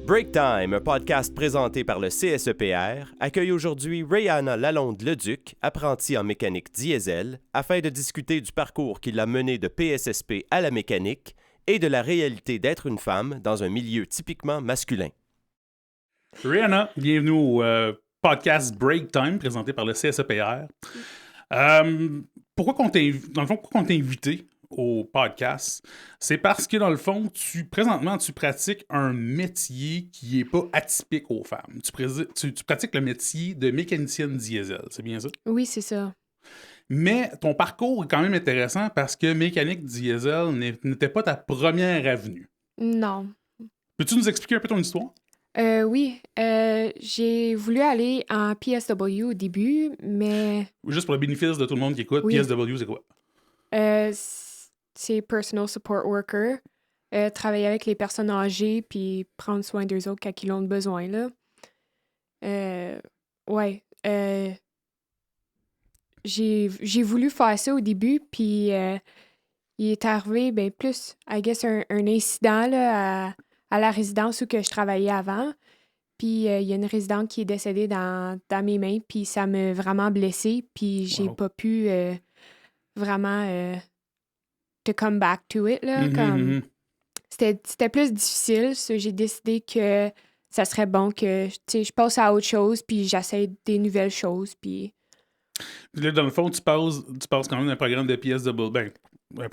Break Time, un podcast présenté par le CSEPR, accueille aujourd'hui Rihanna Lalonde-Leduc, apprentie en mécanique diesel, afin de discuter du parcours qui l'a menée de PSSP à la mécanique et de la réalité d'être une femme dans un milieu typiquement masculin. Rihanna, bienvenue au podcast Break Time présenté par le CSEPR. Pourquoi on t'a invité au podcast? C'est parce que, dans le fond, présentement, tu pratiques un métier qui n'est pas atypique aux femmes. Tu pratiques le métier de mécanicienne diesel, c'est bien ça? Oui, c'est ça. Mais ton parcours est quand même intéressant parce que mécanique diesel n'était pas ta première avenue. Non. Peux-tu nous expliquer un peu ton histoire? Oui, j'ai voulu aller en PSW au début, mais... Juste pour le bénéfice de tout le monde qui écoute, Oui. PSW, c'est quoi? C'est Personal Support Worker. Travailler avec les personnes âgées puis prendre soin d'eux autres quand ils ont besoin, là. Ouais. J'ai voulu faire ça au début, puis il est arrivé, plus, I guess, un incident, là, à la résidence où que je travaillais avant. Puis il y a une résidente qui est décédée dans mes mains, puis ça m'a vraiment blessée, puis j'ai pas pu vraiment to come back to it, là. C'était plus difficile, ça, j'ai décidé que ça serait bon que, tu sais, je passe à autre chose, puis j'essaie des nouvelles choses, puis... Puis là, dans le fond, tu passes quand même d'un programme de PSW, pas un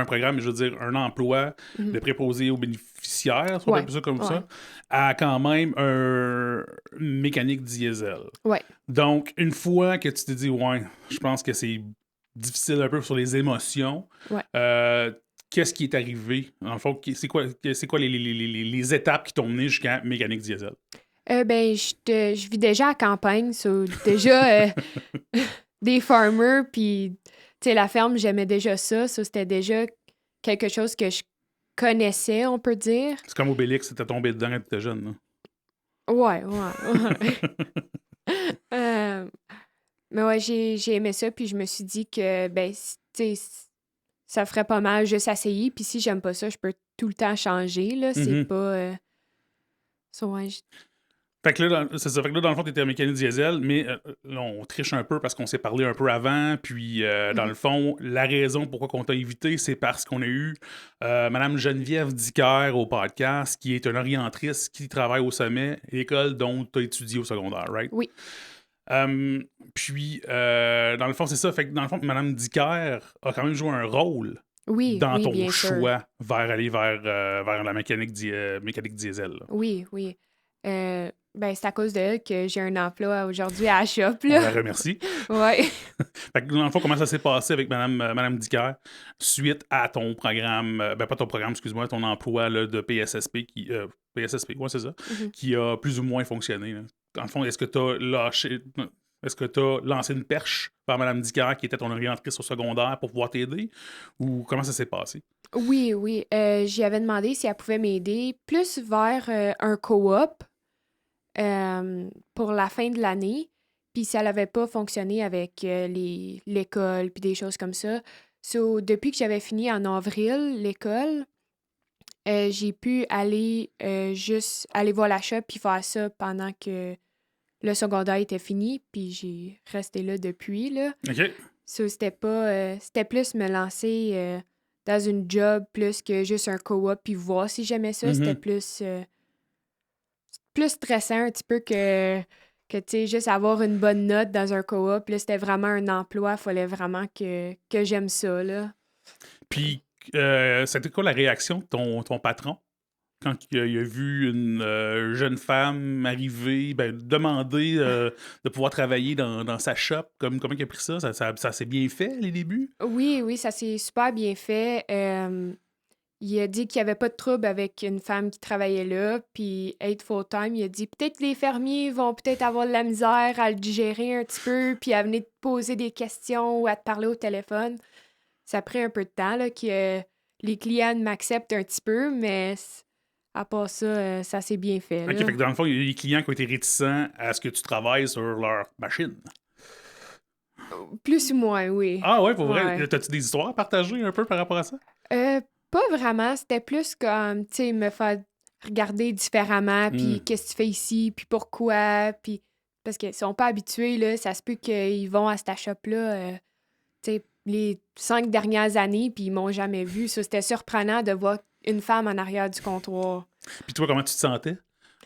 programme, mais je veux dire un emploi de préposé aux bénéficiaires, si on peut appeler ça comme ça, à quand même un mécanique diesel. Ouais. Donc, une fois que tu te dis, je pense que c'est difficile un peu sur les émotions, qu'est-ce qui est arrivé? En le fond, c'est quoi les étapes qui t'ont mené jusqu'à mécanique diesel? Je vis déjà à la campagne, déjà des farmers, puis tu sais, la ferme, j'aimais déjà ça, c'était déjà quelque chose que je connaissais, on peut dire. C'est comme Obélix, c'était tombé dedans quand t'étais jeune, là. Ouais. Mais ouais, j'ai aimé ça, puis je me suis dit que, tu sais, ça ferait pas mal juste essayer, puis si j'aime pas ça, je peux tout le temps changer, là, c'est pas... Fait que là, c'est ça. Fait que là, dans le fond, t'étais un mécanique diesel, mais là, on triche un peu parce qu'on s'est parlé un peu avant. Puis, dans le fond, la raison pourquoi on t'a invité, c'est parce qu'on a eu Madame Geneviève Dicker au podcast, qui est une orientrice qui travaille au Sommet, l'école dont tu as étudié au secondaire, right? Oui. Puis, dans le fond, c'est ça. Fait que, dans le fond, Madame Dicker a quand même joué un rôle dans ton choix vers aller vers la mécanique diesel. Là. Oui. C'est à cause d'elle que j'ai un emploi aujourd'hui à la shop, là. On la remercie. Ouais. Fait que dans le fond, comment ça s'est passé avec Madame Dicker suite à ton programme, pas ton programme, excuse-moi, ton emploi là, de PSSP, c'est ça, qui a plus ou moins fonctionné. Là. Dans le fond, est-ce que tu as lancé une perche par Madame Dicker, qui était ton orientrice au secondaire, pour pouvoir t'aider, ou comment ça s'est passé? Oui. J'y avais demandé si elle pouvait m'aider plus vers un co-op pour la fin de l'année. Puis ça n'avait pas fonctionné avec l'école puis des choses comme ça. Depuis que j'avais fini en avril l'école, j'ai pu aller juste aller voir la shop puis faire ça pendant que le secondaire était fini. Puis j'ai resté là depuis, là. OK. C'était pas... c'était plus me lancer... dans une job plus que juste un co-op puis voir si j'aimais ça. C'était plus stressant un petit peu que tu sais, juste avoir une bonne note dans un co-op. Là, c'était vraiment un emploi. Il fallait vraiment que j'aime ça, là. Puis, c'était quoi la réaction de ton patron quand il a vu une jeune femme arriver, demander de pouvoir travailler dans sa shop? Comment il a pris ça? Ça s'est bien fait, les débuts? Oui, ça s'est super bien fait. Il a dit qu'il n'y avait pas de trouble avec une femme qui travaillait là, puis être full-time, il a dit peut-être les fermiers vont peut-être avoir de la misère à le digérer un petit peu, puis à venir te poser des questions ou à te parler au téléphone. Ça a pris un peu de temps là, que les clients m'acceptent un petit peu, mais à part ça, ça s'est bien fait. Là. OK, fait que dans le fond, il y a des clients qui ont été réticents à ce que tu travailles sur leur machine. Plus ou moins, oui. Ah ouais, pour vrai? T'as-tu des histoires à partager un peu par rapport à ça? Pas vraiment. C'était plus comme, tu sais, me faire regarder différemment, puis qu'est-ce que tu fais ici, puis pourquoi, puis parce qu'ils sont pas habitués, là, ça se peut qu'ils vont à cette shop-là, tu sais, les 5 dernières années, puis ils m'ont jamais vu. Ça, c'était surprenant de voir une femme en arrière du comptoir. Puis toi, comment tu te sentais?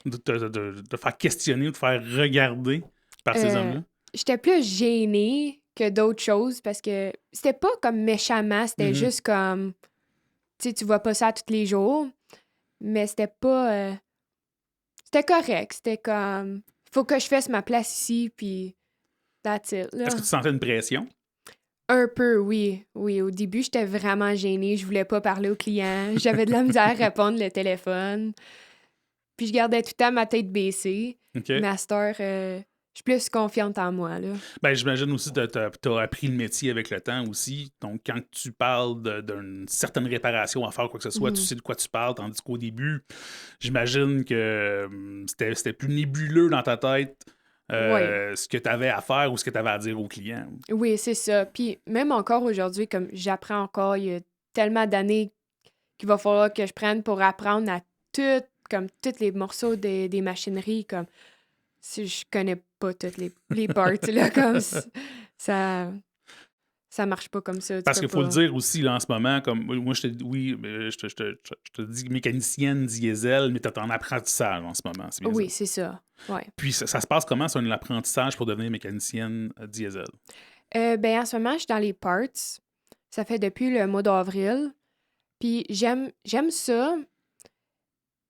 De te faire questionner ou de te faire regarder par ces hommes-là? J'étais plus gênée que d'autres choses parce que c'était pas comme méchamment, c'était juste comme, tu sais, tu vois pas ça tous les jours, mais c'était pas... c'était correct, c'était comme, faut que je fasse ma place ici, puis that's it, là. Est-ce que tu sentais une pression? Un peu, oui. Oui, au début, j'étais vraiment gênée. Je voulais pas parler aux clients. J'avais de la misère à répondre le téléphone. Puis je gardais tout le temps ma tête baissée. OK. Mais à cette heure, je suis plus confiante en moi, là. Ben, j'imagine aussi que t'as appris le métier avec le temps aussi. Donc, quand tu parles d'une certaine réparation à faire, quoi que ce soit, tu sais de quoi tu parles. Tandis qu'au début, j'imagine que c'était plus nébuleux dans ta tête. Ce que tu avais à faire ou ce que tu avais à dire aux clients. Oui, c'est ça. Puis même encore aujourd'hui, comme j'apprends encore, il y a tellement d'années qu'il va falloir que je prenne pour apprendre à tous les morceaux des machineries, comme si je connais pas toutes les parts, là, comme ça marche pas comme ça. Parce qu'il faut le dire aussi, là, en ce moment, comme moi, je te dis mécanicienne diesel, mais tu es en apprentissage en ce moment. C'est bien Oui, ça? c'est ça. Ouais. Puis ça se passe comment, sur l'apprentissage pour devenir mécanicienne diesel? Ben, en ce moment, je suis dans les parts. Ça fait depuis le mois d'avril. Puis j'aime ça,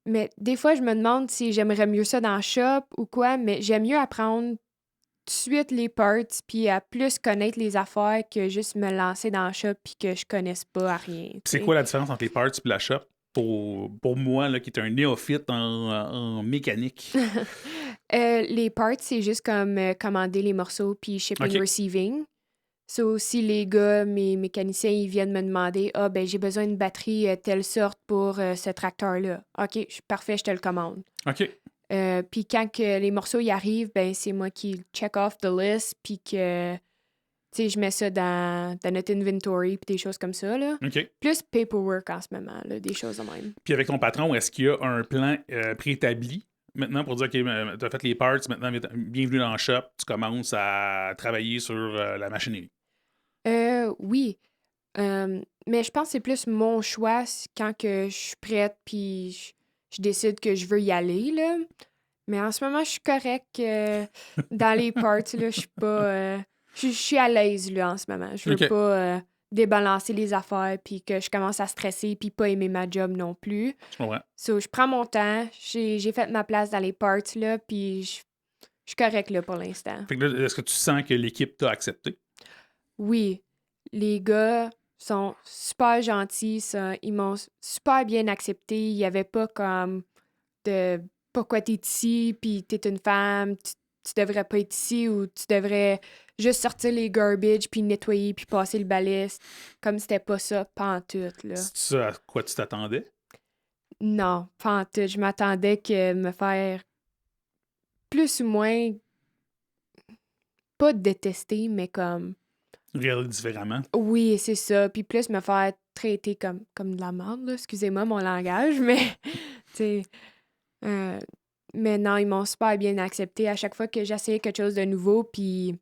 mais des fois, je me demande si j'aimerais mieux ça dans le shop ou quoi, mais j'aime mieux apprendre tout de suite les parts puis à plus connaître les affaires que juste me lancer dans le shop puis que je connaisse pas à rien. C'est quoi la différence entre les parts et la shop? Pour moi, là, qui est un néophyte en mécanique. Les parts, c'est juste comme commander les morceaux puis shipping receiving. So, si les gars, mes mécaniciens, ils viennent me demander « Ah, ben j'ai besoin d'une batterie telle sorte pour ce tracteur-là. » OK, parfait, je te le commande. OK. Puis quand que les morceaux y arrivent, ben c'est moi qui check off the list puis que, tu sais, je mets ça dans notre inventory puis des choses comme ça, là. OK. Plus paperwork en ce moment, là, des choses de même. Puis avec ton patron, est-ce qu'il y a un plan préétabli maintenant pour dire, OK, tu as fait les parts, maintenant, bienvenue dans le shop, tu commences à travailler sur la machinerie? Oui. Mais je pense que c'est plus mon choix quand que je suis prête puis je décide que je veux y aller, là. Mais en ce moment, je suis correcte dans les parts, là. Je suis pas... je suis à l'aise, là, en ce moment. Je veux pas débalancer les affaires puis que je commence à stresser puis pas aimer ma job non plus. Je comprends. So, je prends mon temps. J'ai fait ma place dans les parts, là, puis je suis correcte, là, pour l'instant. Fait que là, est-ce que tu sens que l'équipe t'a accepté? Oui. Les gars sont super gentils. Ils m'ont super bien accepté. Il y avait pas comme de pourquoi t'es ici, puis t'es une femme, tu devrais pas être ici, ou tu devrais juste sortir les garbage, puis nettoyer, puis passer le balai. Comme c'était pas ça, pantoute, là. C'est ça à quoi tu t'attendais? Non, pantoute. Je m'attendais que me faire plus ou moins pas détester, mais comme... Regarder différemment. Oui, c'est ça. Puis plus me faire traiter comme de la merde, là. Excusez-moi mon langage, mais... tu sais... mais non, ils m'ont super bien accepté à chaque fois que j'essayais quelque chose de nouveau, puis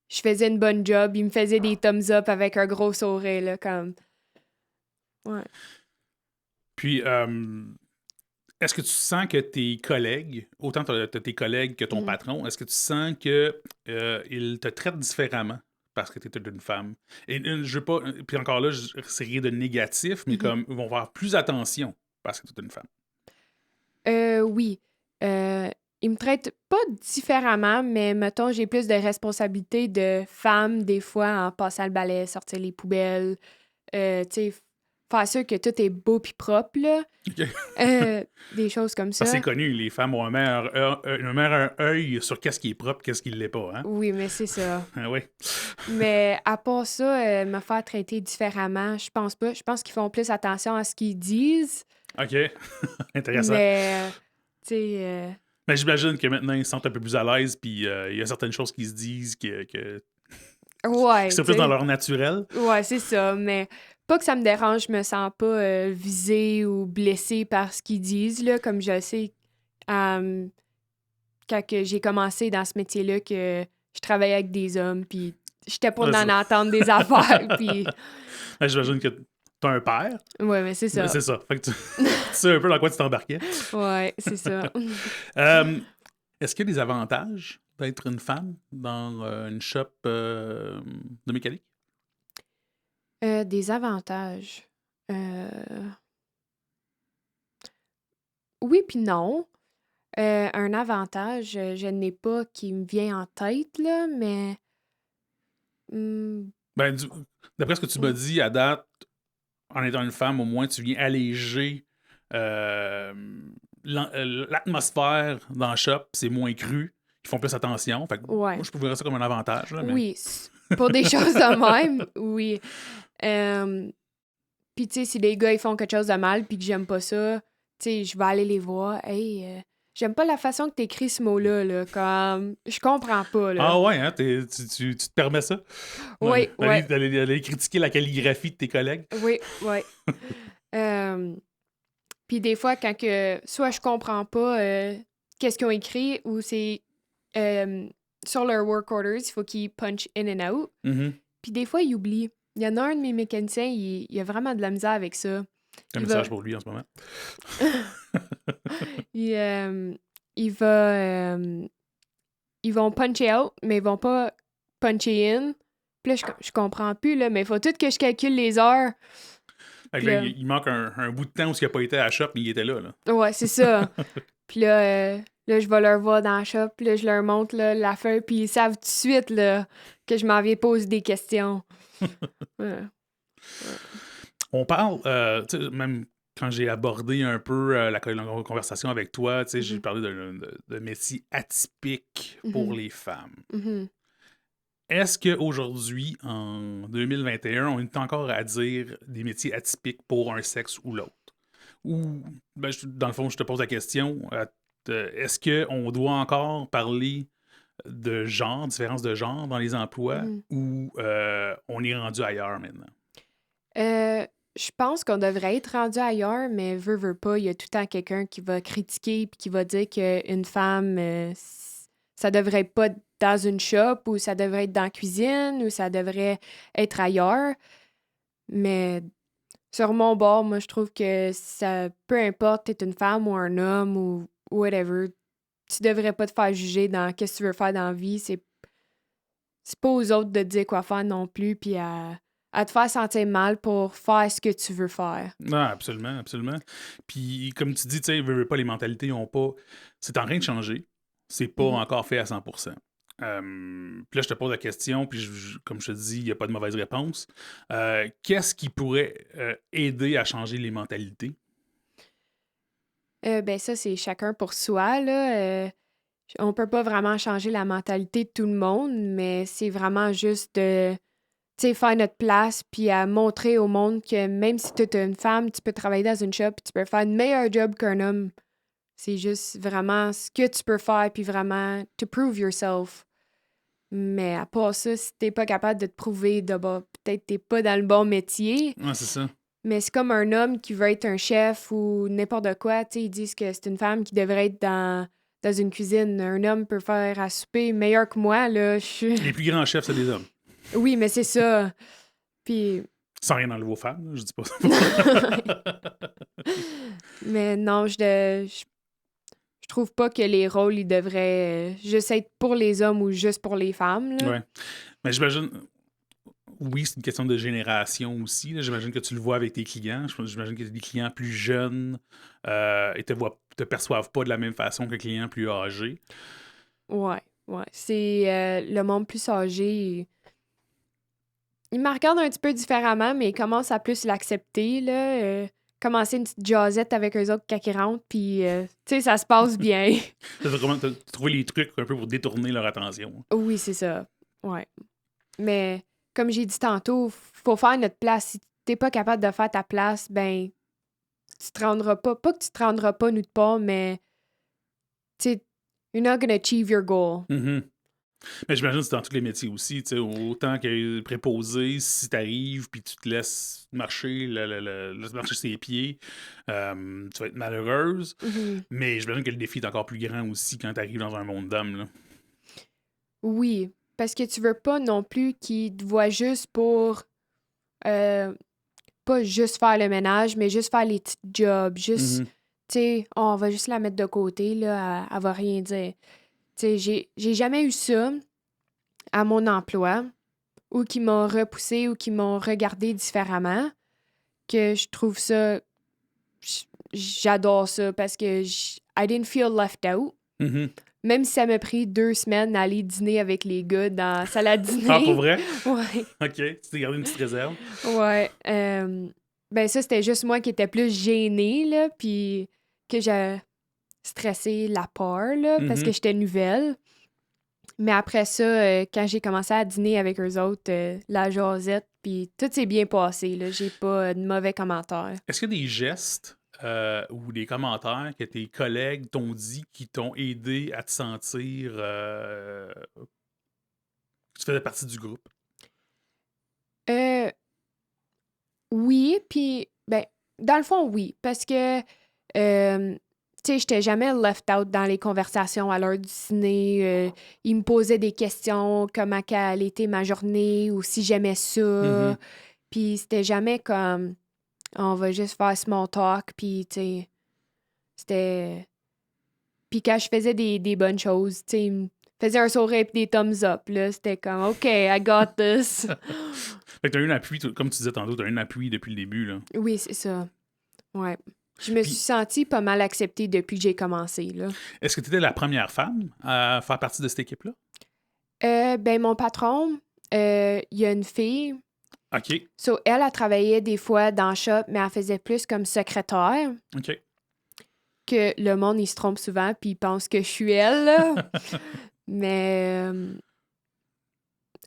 je faisais une bonne job. Ils me faisaient des thumbs up avec un gros sourire, là, comme... Ouais. Puis, est-ce que tu sens que tes collègues, autant tes collègues que ton patron, est-ce que tu sens qu'ils te traitent différemment parce que tu es une femme? Et je veux pas... Puis encore là, c'est rien de négatif, mais comme ils vont faire plus attention parce que tu es une femme. Oui. Ils me traitent pas différemment, mais mettons, j'ai plus de responsabilités de femme des fois en passant le balai, sortir les poubelles, tu sais, faire sûr que tout est beau puis propre, là. Des choses comme ça. C'est connu, les femmes ont un meilleur œil sur qu'est-ce qui est propre, qu'est-ce qui l'est pas, hein? Oui, mais c'est ça. Ah oui. Mais à part ça, me faire traiter différemment, je pense pas. Je pense qu'ils font plus attention à ce qu'ils disent. OK. Intéressant. Mais, tu sais... Mais j'imagine que maintenant, ils se sentent un peu plus à l'aise, puis il y a certaines choses qui se disent ouais, qui sont plus dans leur naturel. Ouais, c'est ça. Mais pas que ça me dérange, je me sens pas visée ou blessée par ce qu'ils disent, là, comme je sais quand que j'ai commencé dans ce métier-là que je travaillais avec des hommes, puis j'étais pas Ouais, d'en ça. entendre des affaires, puis J'imagine que t'as un père. ouais, mais c'est ça. C'est ça. Fait que tu sais un peu dans quoi tu t'embarquais. Ouais, c'est ça. Est-ce qu'il y a des avantages d'être une femme dans une shop de mécanique? Des avantages. Oui puis non. Un avantage, je n'ai pas qui me vient en tête, là, mais mmh, Ben, d'après ce que tu m'as dit, à date, en étant une femme, au moins, tu viens alléger euh, l'atmosphère dans le shop. C'est moins cru. Ils font plus attention. Fait que moi, ouais. je pourrais ça comme un avantage. Là, mais... Oui, pour des choses de même, oui. Puis, tu sais, si les gars, ils font quelque chose de mal puis que j'aime pas ça, tu sais, je vais aller les voir. Hey, j'aime pas la façon que t'écris ce mot-là, là. Comme, je comprends pas, là. Ah ouais, hein, tu te permets ça? Oui, ouais. D'aller critiquer la calligraphie de tes collègues? Oui, oui. Puis des fois, quand que soit je comprends pas qu'est-ce qu'ils ont écrit ou c'est sur leur work orders, il faut qu'ils punch in and out. Mm-hmm. Puis des fois, ils oublient. Il y en a un de mes mécaniciens, il a vraiment de la misère avec ça. Un message pour lui en ce moment. Il va... ils vont puncher out, mais ils vont pas puncher in. Puis là, je comprends plus, là, mais il faut tout que je calcule les heures. Fait que là, il manque un bout de temps où il n'a pas été à la shop, mais il était là. Ouais, c'est ça. Puis là, je vais leur voir dans la shop, puis là, je leur montre là, la feuille, puis ils savent tout de suite là, que je m'en viens poser des questions. Ouais. On parle, tu sais, même quand j'ai abordé un peu la conversation avec toi, tu sais, j'ai parlé de métiers atypiques pour les femmes. Mhm. Est-ce qu'aujourd'hui, en 2021, on est encore à dire des métiers atypiques pour un sexe ou l'autre? Ou, ben, dans le fond, je te pose la question, est-ce qu'on doit encore parler de genre, différence de genre dans les emplois, ou on est rendu ailleurs maintenant? Je pense qu'on devrait être rendu ailleurs, mais veut pas, il y a tout le temps quelqu'un qui va critiquer puis qui va dire qu'une femme, ça devrait être pas dans une shop ou ça devrait être dans la cuisine ou ça devrait être ailleurs. Mais sur mon bord, moi, je trouve que ça, peu importe, t'es une femme ou un homme ou whatever, tu devrais pas te faire juger dans qu'est-ce que tu veux faire dans la vie. C'est pas aux autres de te dire quoi faire non plus, puis à te faire sentir mal pour faire ce que tu veux faire. Non, absolument, absolument. Puis, comme tu dis, tu sais, veux pas, les mentalités ont pas... C'est en train de changer. C'est pas encore fait à 100%. Puis là, je te pose la question, puis comme je te dis, il n'y a pas de mauvaise réponse. Qu'est-ce qui pourrait aider à changer les mentalités? Ben ça, c'est chacun pour soi, là. On peut pas vraiment changer la mentalité de tout le monde, mais c'est vraiment juste de, tu sais, faire notre place puis à montrer au monde que même si tu es une femme, tu peux travailler dans une shop puis tu peux faire un meilleur job qu'un homme. C'est juste vraiment ce que tu peux faire puis vraiment to prove yourself. Mais à part ça, si t'es pas capable de te prouver, peut-être t'es pas dans le bon métier. Ouais, c'est ça. Mais c'est comme un homme qui veut être un chef ou n'importe quoi. Tu sais, ils disent que c'est une femme qui devrait être dans une cuisine. Un homme peut faire à souper meilleur que moi, là. Les plus grands chefs, c'est des hommes. Oui, mais c'est ça. Puis... Sans rien enlever aux femmes, là, je dis pas ça. Mais non, je trouve pas que les rôles, ils devraient juste être pour les hommes ou juste pour les femmes, là. Ouais. Mais j'imagine... Oui, c'est une question de génération aussi. Là. J'imagine que tu le vois avec tes clients. J'imagine que des clients plus jeunes et te perçoivent pas de la même façon que les clients plus âgés. Ouais. C'est le monde plus âgé. Ils me regardent un petit peu différemment, mais ils commencent à plus l'accepter, là. Commencer une petite jasette avec eux autres quand ils rentrent, puis, tu sais, ça se passe bien. T'as trouvé les trucs un peu pour détourner leur attention. Oui, c'est ça. Ouais. Mais... Comme j'ai dit tantôt, faut faire notre place. Si t'es pas capable de faire ta place, ben, tu te rendras pas. Pas que tu te rendras pas nulle part, mais, tu sais, you're not gonna achieve your goal. Mm-hmm. Mais j'imagine que c'est dans tous les métiers aussi, tu sais, autant que préposé, si t'arrives puis tu te laisses marcher, laisses marcher ses pieds, tu vas être malheureuse. Mhm. Mais j'imagine que le défi est encore plus grand aussi quand t'arrives dans un monde d'hommes, là. Oui, parce que tu veux pas non plus qu'ils te voient juste pour euh, pas juste faire le ménage, mais juste faire les petits jobs, juste, Mhm. tu sais, on va juste la mettre de côté, là, elle va rien dire. Tu sais, j'ai jamais eu ça à mon emploi, ou qui m'ont repoussé ou qui m'ont regardé différemment, que je trouve ça, j'adore ça parce que I didn't feel left out. Mhm. Même si ça m'a pris 2 semaines d'aller dîner avec les gars dans la salle à dîner. Ah, pour vrai? Ouais, OK. Tu t'es gardé une petite réserve. ouais. Ben ça, c'était juste moi qui étais plus gênée, là, puis que j'ai stressé la peur, là, parce que Mhm. j'étais nouvelle. Mais après ça, quand j'ai commencé à dîner avec eux autres, la jasette, puis tout s'est bien passé, là. J'ai pas de mauvais commentaires. Est-ce qu'il y a des gestes ou des commentaires que tes collègues t'ont dit qui t'ont aidé à te sentir que tu faisais partie du groupe? Euh, oui, puis, ben, dans le fond, oui, parce que, tu sais, j'étais jamais left out dans les conversations à l'heure du dîner. Ils me posaient des questions, comment qu'elle était ma journée, ou si j'aimais Mhm. ça. Puis c'était jamais comme, on va juste faire small talk, puis, tu sais, c'était... Puis quand je faisais des bonnes choses, tu sais, ils me faisaient un sourire et des thumbs up, là. C'était comme, OK, I got this. Fait que t'as eu un appui, comme tu disais tantôt, t'as eu un appui depuis le début, là. Oui, c'est ça. Ouais. Je me suis Puis, sentie pas mal acceptée depuis que j'ai commencé, là. est-ce que tu étais la première femme à faire partie de cette équipe-là? Ben, mon patron, il y a une fille. OK. So, elle travaillait des fois dans le shop, mais elle faisait plus comme secrétaire. OK. Que le monde, il se trompe souvent, puis il pense que je suis elle, là. Mais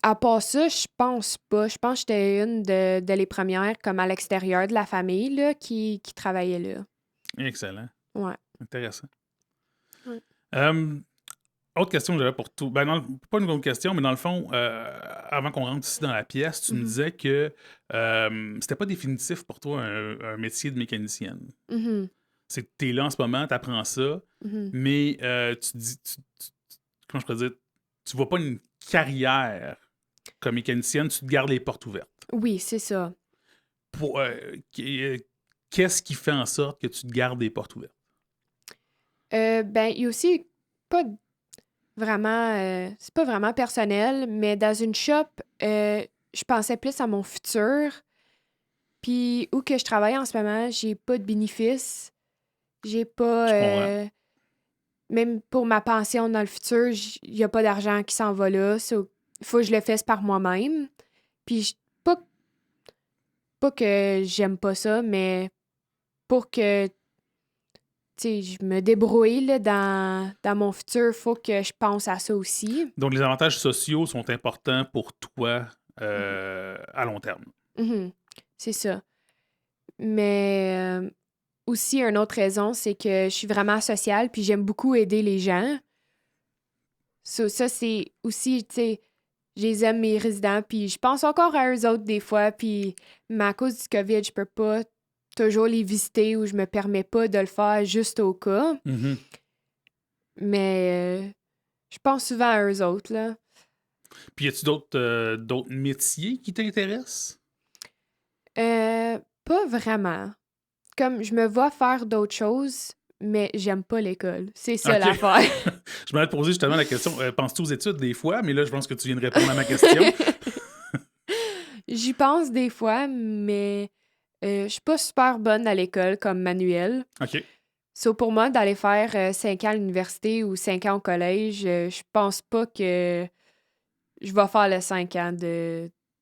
à part ça, je pense pas. Je pense que j'étais une de les premières, comme à l'extérieur de la famille, là, qui travaillait là. Excellent. Ouais. Intéressant. Ouais. Autre question que j'avais pour tout. Ben, pas une grande question, mais dans le fond, avant qu'on rentre ici dans la pièce, tu me Mhm. disais que c'était pas définitif pour toi un métier de mécanicienne. Mhm. C'est que t'es là en ce moment, t'apprends ça, Mhm. mais tu dis. Comment je pourrais dire? Tu vois pas une carrière comme mécanicienne, tu te gardes les portes ouvertes. Oui, c'est ça. Pour, qu'est-ce qui fait en sorte que tu te gardes les portes ouvertes? Ben, il y a aussi pas vraiment... c'est pas vraiment personnel, mais dans une shop, je pensais plus à mon futur. Puis où que je travaille en ce moment, j'ai pas de bénéfices. J'ai pas... Je comprends. même pour ma pension dans le futur, il y a pas d'argent qui s'en va là. Il faut que je le fasse par moi-même. Puis pas que j'aime pas ça, mais pour que je me débrouille là, dans mon futur, faut que je pense à ça aussi. Donc, les avantages sociaux sont importants pour toi Mhm. à long terme. Mhm. C'est ça. Mais aussi, une autre raison, c'est que je suis vraiment sociale, puis j'aime beaucoup aider les gens. Ça, c'est aussi, tu sais, je les aime, mes résidents, puis je pense encore à eux autres des fois, puis mais à cause du COVID, je peux pas toujours les visiter ou je me permets pas de le faire juste au cas. Mhm. Mais je pense souvent à eux autres, là. Puis, y a-tu d'autres métiers qui t'intéressent? Pas vraiment. Comme je me vois faire d'autres choses, mais j'aime pas l'école. C'est ça OK. l'affaire. Je m'allais te poser justement la question, penses-tu aux études des fois? Mais là, je pense que tu viens de répondre à ma question. J'y pense des fois, mais je suis pas super bonne à l'école comme manuel. OK. So, pour moi, d'aller faire 5 ans à l'université ou 5 ans au collège, je pense pas que je vais faire les 5 ans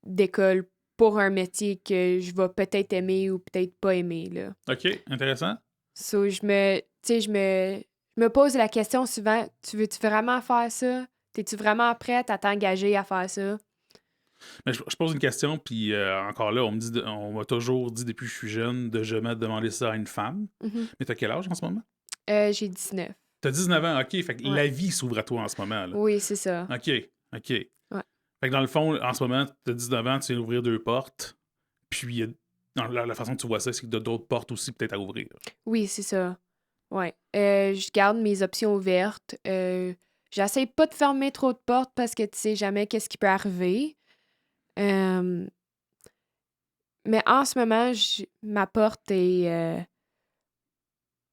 d'école pour un métier que je vais peut-être aimer ou peut-être pas aimer, là. OK, intéressant. So, tu sais, je me pose la question souvent, tu veux-tu vraiment faire ça? T'es-tu vraiment prête à t'engager à faire ça? Mais je pose une question, puis encore là, on m'a toujours dit depuis que je suis jeune de jamais demander ça à une femme. Mhm. Mais t'as quel âge en ce moment? J'ai 19. T'as 19 ans, OK. Fait que Ouais. la vie s'ouvre à toi en ce moment, là. Oui, c'est ça. OK. OK. Fait que dans le fond, en ce moment, tu as 19 ans, tu viens d'ouvrir 2 portes. Puis, dans la façon que tu vois ça, c'est que tu as d'autres portes aussi peut-être à ouvrir. Oui, c'est ça. Ouais. Je garde mes options ouvertes. J'essaie pas de fermer trop de portes parce que tu sais jamais qu'est-ce qui peut arriver. Euh, mais en ce moment, ma porte est...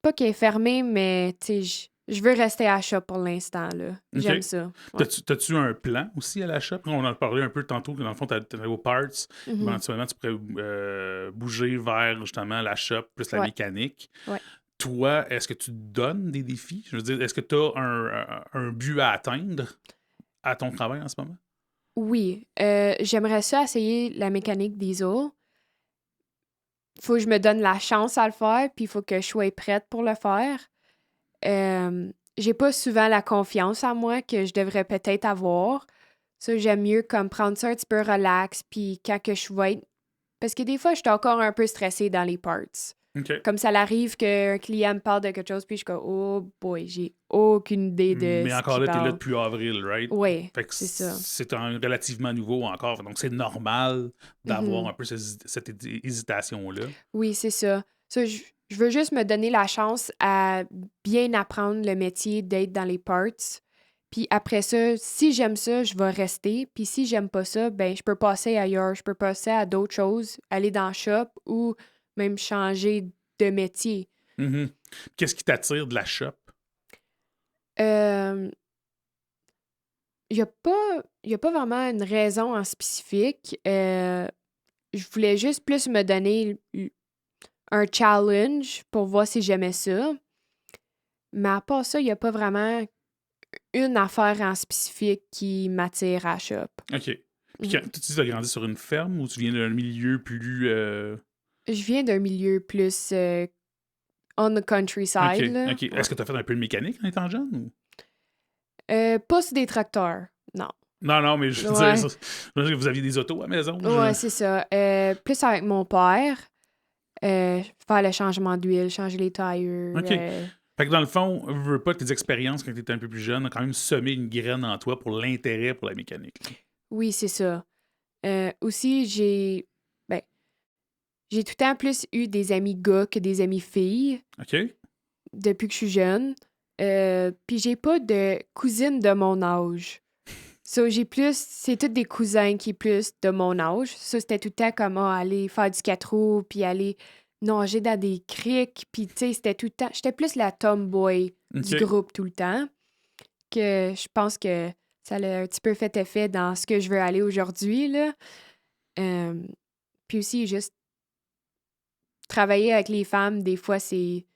pas qu'elle est fermée, mais tu sais, je veux rester à la shop pour l'instant, là. OK. J'aime ça. Ouais. T'as-tu un plan aussi à l'achat? On en a parlé un peu tantôt, que dans le fond, t'as vos parts. Mhm. Éventuellement, tu pourrais bouger vers, justement, la shop plus la Ouais. mécanique. Ouais. Toi, est-ce que tu te donnes des défis? Je veux dire, est-ce que tu as un but à atteindre à ton travail en ce moment? Oui. J'aimerais ça essayer la mécanique diesel. Faut que je me donne la chance à le faire, puis il faut que je sois prête pour le faire. J'ai pas souvent la confiance en moi que je devrais peut-être avoir. Ça, j'aime mieux comme prendre ça un petit peu relax, puis quand que je vais être... Parce que des fois, je suis encore un peu stressée dans les parts. OK. Comme ça l'arrive qu'un client me parle de quelque chose, puis je suis comme « Oh boy, j'ai aucune idée de Mais ce encore qu'il là, t'es là parle. » depuis avril, right? Oui, Fait que c'est ça. c'est relativement nouveau encore. Donc, c'est normal d'avoir Mhm. un peu cette hésitation-là. Oui, c'est ça. Ça, je veux juste me donner la chance à bien apprendre le métier d'être dans les parts. Puis après ça, si j'aime ça, je vais rester. Puis si j'aime pas ça, ben je peux passer ailleurs. Je peux passer à d'autres choses, aller dans le shop ou même changer de métier. Mhm. Qu'est-ce qui t'attire de la shop? Il n'y a pas vraiment une raison en spécifique. Je voulais juste plus me donner un challenge pour voir si j'aimais ça. Mais à part ça, il n'y a pas vraiment une affaire en spécifique qui m'attire à la shop. OK. Puis quand tu as grandi sur une ferme ou tu viens d'un milieu plus... Je viens d'un milieu plus on the OK. countryside, là. OK. Est-ce que tu as fait un peu de mécanique en étant jeune? Ou? Pas sur des tracteurs, non. Non, mais je veux Ouais. dire, je veux dire que vous aviez des autos à la maison. Ouais, c'est ça. Plus avec mon père, faire le changement d'huile, changer les tires. OK. Fait que dans le fond, je veux pas que tes expériences quand tu étais un peu plus jeune ont quand même semé une graine en toi pour l'intérêt pour la mécanique. Oui, c'est ça. Aussi, ben, j'ai tout le temps plus eu des amis gars que des amis filles OK? depuis que je suis jeune. Puis j'ai pas de cousine de mon âge. So, c'est tous des cousins qui sont plus de mon âge. Ça, c'était tout le temps comme aller faire du 4 roues, puis aller nager dans des criques. Puis, tu sais, c'était tout le temps... J'étais plus la tomboy du OK. groupe tout le temps. Que je pense que ça a un petit peu fait effet dans ce que je veux aller aujourd'hui, là. Puis aussi, juste travailler avec les femmes, des fois, c'est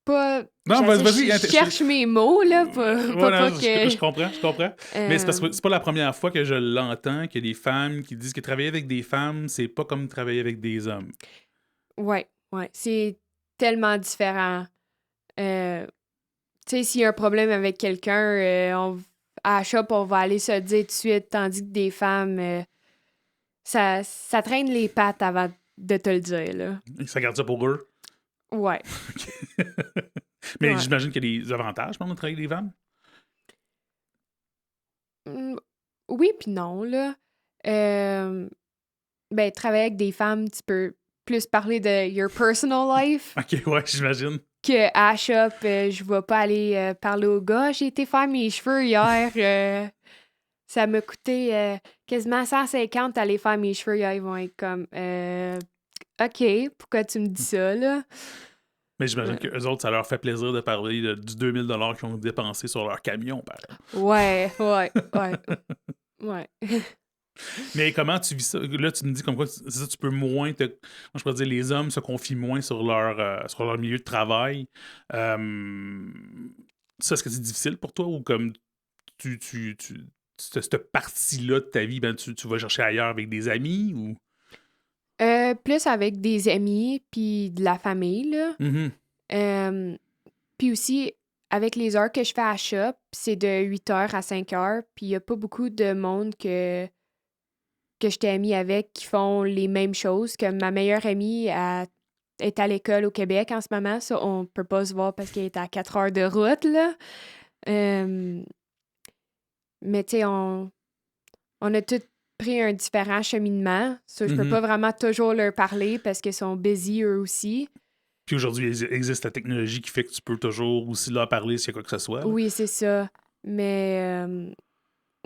pas... Non, vas-y. Je cherche mes mots, là, pas que... Je comprends. Mais c'est parce que c'est pas la première fois que je l'entends qu'il y a des femmes qui disent que travailler avec des femmes, c'est pas comme travailler avec des hommes. Ouais. C'est tellement différent. Tu sais, s'il y a un problème avec quelqu'un, à la shop, on va aller se le dire tout de suite, tandis que des femmes, ça traîne les pattes avant de te le dire, là. Ça garde ça pour eux. Ouais. Mais Ouais. j'imagine qu'il y a des avantages pour travailler avec des femmes. Oui puis non, là. Ben, travailler avec des femmes, tu peux plus parler de your personal life OK, ouais, j'imagine. que à la shop, je vais pas aller parler aux gars. J'ai été faire mes cheveux hier. Ça m'a coûté quasiment 150 aller faire mes cheveux hier. Ils vont être comme OK, pourquoi tu me dis ça, là? Mais j'imagine qu'eux autres, ça leur fait plaisir de parler du 2000 $ qu'ils ont dépensé sur leur camion, par exemple. Ouais. Mais comment tu vis ça? Là, tu me dis comme quoi, c'est ça, tu peux moins moi, je pourrais dire, les hommes se confient moins sur leur milieu de travail. Ça, est-ce que c'est difficile pour toi ou comme cette partie-là de ta vie, ben, tu vas chercher ailleurs avec des amis ou? Plus avec des amis puis de la famille, là. Mm-hmm. Puis aussi, avec les heures que je fais à la shop, c'est de 8h à 5h, puis il n'y a pas beaucoup de monde que je t'ai amie avec qui font les mêmes choses. Que ma meilleure amie est à l'école au Québec en ce moment. Ça, on peut pas se voir parce qu'elle est à 4 heures de route, là. Euh, mais tu sais, on a tous pris un différent cheminement. So, je peux pas vraiment toujours leur parler parce qu'ils sont busy eux aussi. Puis aujourd'hui, il existe la technologie qui fait que tu peux toujours aussi leur parler s'il y a quoi que ce soit. Là. Oui, c'est ça. Mais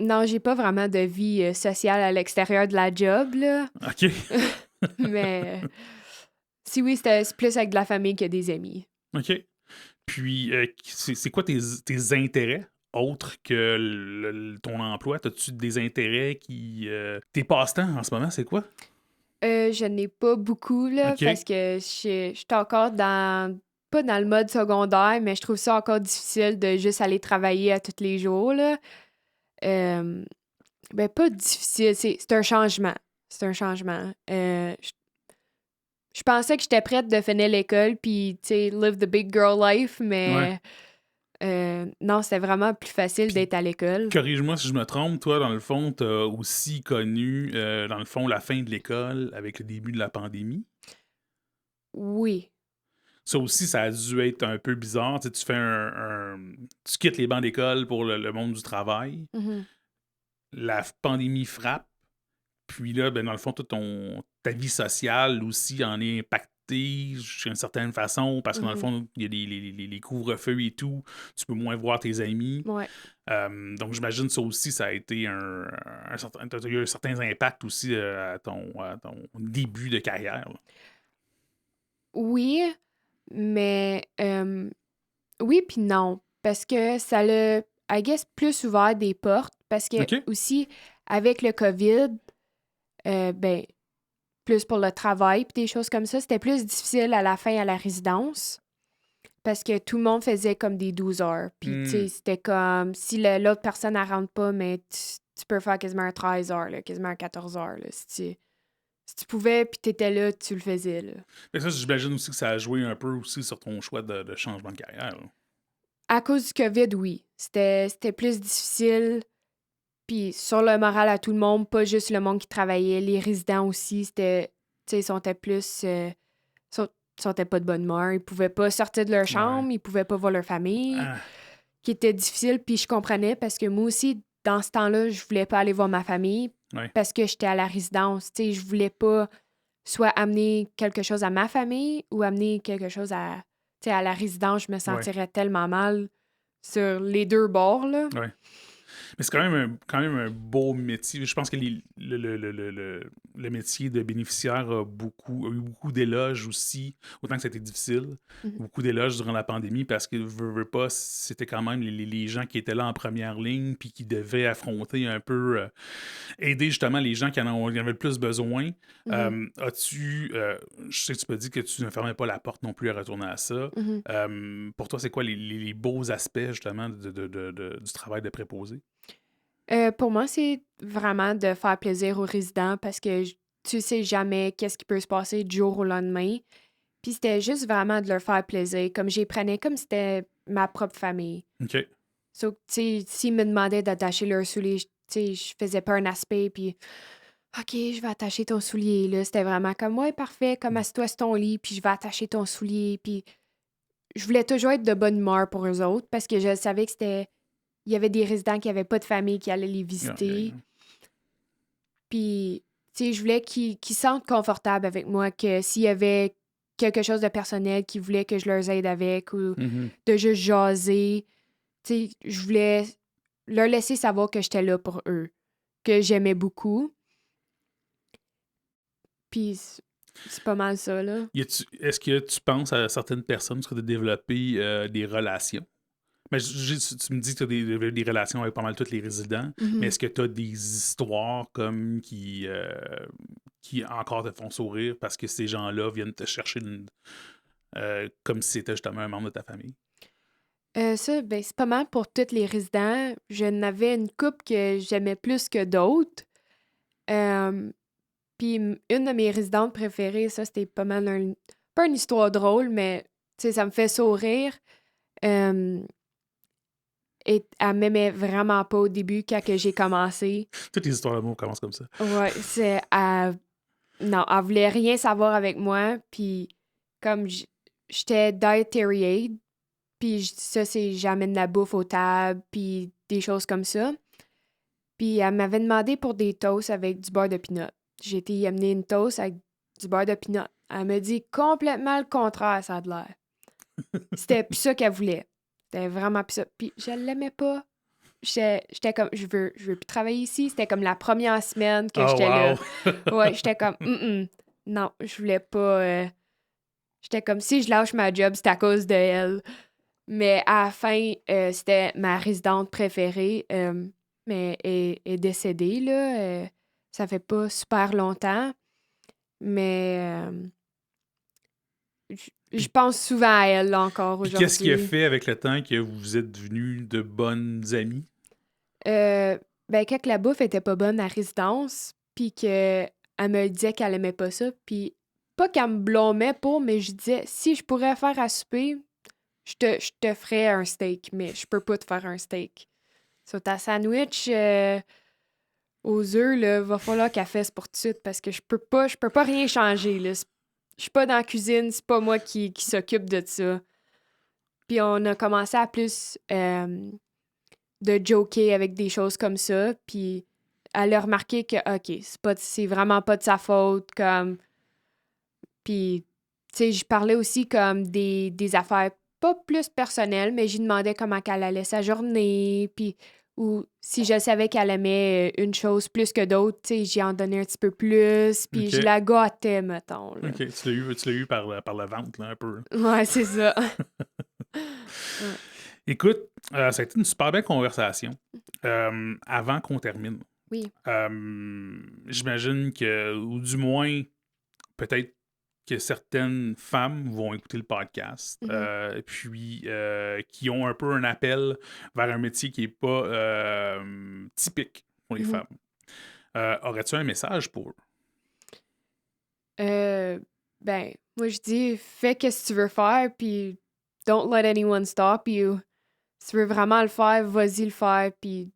non, j'ai pas vraiment de vie sociale à l'extérieur de la job, là. OK. Mais si oui, c'est plus avec de la famille que des amis. OK. Puis, c'est quoi tes intérêts autres que ton emploi? As-tu des intérêts qui... tes passe-temps en ce moment, c'est quoi? Je n'ai pas beaucoup, là, OK. parce que je suis encore pas dans le mode secondaire, mais je trouve ça encore difficile de juste aller travailler à tous les jours, là. Ben, pas difficile, c'est un changement. C'est un changement. Je pensais que j'étais prête de finir l'école puis, tu sais, live the big girl life, mais non, c'était vraiment plus facile Puis, d'être à l'école. corrige-moi si je me trompe, toi, dans le fond, t'as aussi connu, dans le fond, la fin de l'école avec le début de la pandémie. Oui. Ça aussi, ça a dû être un peu bizarre. Tu sais, tu fais tu quittes les bancs d'école pour le monde du travail. Mhm. La pandémie frappe. Puis là, ben, dans le fond, ta vie sociale aussi en est impactée d'une certaine façon, parce que dans le fond, il y a les couvre-feux et tout, tu peux moins voir tes amis. Ouais. Donc j'imagine ça aussi, ça a été t'as eu certains impacts aussi à ton début de carrière. Là. Oui, mais oui puis non. Parce que ça l'a, I guess, plus ouvert des portes. Parce que OK. aussi, avec le COVID, ben, plus pour le travail puis des choses comme ça, c'était plus difficile à la fin à la résidence. Parce que tout le monde faisait comme des 12 heures. Puis, tu sais, c'était comme si l'autre personne ne rentre pas, mais tu peux faire quasiment un 13 heures, là, quasiment un 14 heures. Là, si tu pouvais, puis tu étais là, tu le faisais. Là. Mais ça, j'imagine aussi que ça a joué un peu aussi sur ton choix de changement de carrière. Là. À cause du COVID, oui. C'était plus difficile. Puis sur le moral à tout le monde, pas juste le monde qui travaillait, les résidents aussi, c'était, tu sais, ils sont plus... sont pas de bonne humeur. Ils pouvaient pas sortir de leur chambre, ils pouvaient pas voir leur famille, qui était difficile. Puis je comprenais parce que moi aussi, dans ce temps-là, je voulais pas aller voir ma famille parce que j'étais à la résidence. Tu sais, je voulais pas soit amener quelque chose à ma famille ou amener quelque chose à la résidence. Je me sentirais tellement mal sur les deux bords, là. Ouais. Mais c'est quand même un beau métier. Je pense que le métier de bénéficiaire a eu beaucoup d'éloges aussi, autant que c'était difficile. Beaucoup d'éloges durant la pandémie parce que, veux pas, c'était quand même les gens qui étaient là en première ligne puis qui devaient affronter un peu, aider justement les gens qui en avaient le plus besoin. Je sais que tu m'as dit que tu ne fermais pas la porte non plus à retourner à ça. Pour toi, c'est quoi les beaux aspects justement du travail de préposé? Pour moi, c'est vraiment de faire plaisir aux résidents parce que tu sais jamais qu'est-ce qui peut se passer du jour au lendemain. Puis c'était juste vraiment de leur faire plaisir. Comme j'y prenais comme si c'était ma propre famille. OK. So, tu sais, s'ils me demandaient d'attacher leur soulier, tu sais, je faisais pas un aspect, puis OK, je vais attacher ton soulier, là. C'était vraiment comme, ouais, parfait, comme assis-toi sur ton lit, puis je vais attacher ton soulier, puis je voulais toujours être de bonne humeur pour eux autres parce que je savais que il y avait des résidents qui n'avaient pas de famille qui allaient les visiter. Puis, tu sais, je voulais qu'ils se sentent confortables avec moi, que s'il y avait quelque chose de personnel qu'ils voulaient que je leur aide avec ou de juste jaser, tu sais, je voulais leur laisser savoir que j'étais là pour eux, que j'aimais beaucoup. Puis, c'est pas mal ça, là. Est-ce que tu penses à certaines personnes qui de développer des relations? Mais tu me dis que tu as des relations avec pas mal tous les résidents, mais est-ce que tu as des histoires comme qui encore te font sourire parce que ces gens-là viennent te chercher comme si c'était justement un membre de ta famille? Ça, ben, c'est pas mal pour tous les résidents. Je n'avais une couple que j'aimais plus que d'autres. Puis une de mes résidentes préférées, ça, c'était pas mal pas une histoire drôle, mais tu sais, ça me fait sourire. Et elle m'aimait vraiment pas au début quand que j'ai commencé. Toutes les histoires d'amour commencent comme ça. Ouais, non, elle voulait rien savoir avec moi. Puis comme j'étais dietary aid, Puis ça, c'est j'amène de la bouffe aux tables, puis des choses comme ça. Puis elle m'avait demandé pour des toasts avec du beurre de pinot. J'ai été y amener une toast avec du beurre de pinot. Elle me dit complètement le contraire, ça a de l'air. C'était plus ça qu'elle voulait. C'était vraiment plus ça. Puis je l'aimais pas. J'étais comme, je veux plus travailler ici. C'était comme la première semaine que j'étais là. Ouais, j'étais comme, non, je voulais pas. J'étais comme, si je lâche ma job, c'est à cause de elle. Mais à la fin, c'était ma résidente préférée. Mais elle est décédée, là. Ça fait pas super longtemps. Mais je pense souvent à elle là, encore Puis aujourd'hui. qu'est-ce qui a fait avec le temps que vous êtes devenus de bonnes amies? Ben, quand la bouffe était pas bonne à résidence, puis qu'elle me disait qu'elle aimait pas ça, puis pas qu'elle me blâmait pour, mais je disais, si je pourrais faire à souper, je te ferais un steak, mais je peux pas te faire un steak. Sur ta sandwich aux œufs, là, va falloir qu'elle fasse pour tout de suite, parce que je peux pas rien changer, là. Je suis pas dans la cuisine, c'est pas moi qui s'occupe de ça. Puis on a commencé à plus de joker avec des choses comme ça, puis elle a remarqué que, OK, c'est vraiment pas de sa faute, comme... Puis, tu sais, je parlais aussi comme des affaires pas plus personnelles, mais j'y demandais comment qu'elle allait sa journée, puis... Ou si je savais qu'elle aimait une chose plus que d'autres, tu sais, j'y en donnais un petit peu plus, puis je la gâtais, mettons. Là. OK, tu l'as eu par la vente, là, un peu. Ouais, c'est ça. Écoute, ça a été une super belle conversation. Avant qu'on termine, Oui. j'imagine que, ou du moins, peut-être que certaines femmes vont écouter le podcast, puis qui ont un peu un appel vers un métier qui n'est pas typique pour les femmes. Aurais-tu un message pour eux? Ben, moi je dis, fais ce que tu veux faire, puis don't let anyone stop you. Si tu veux vraiment le faire, vas-y le faire, puis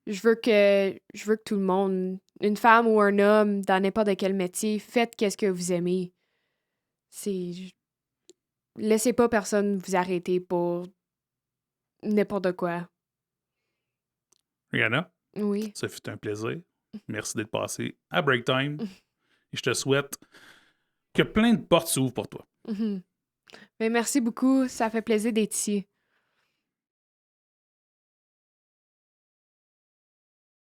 je veux que tout le monde, une femme ou un homme, dans n'importe quel métier, faites qu'est-ce que vous aimez. Laissez pas personne vous arrêter pour n'importe quoi. Rihanna, Oui. ça fut un plaisir. Merci d'être passé à Break Time. Et je te souhaite que plein de portes s'ouvrent pour toi. Mais merci beaucoup, ça fait plaisir d'être ici.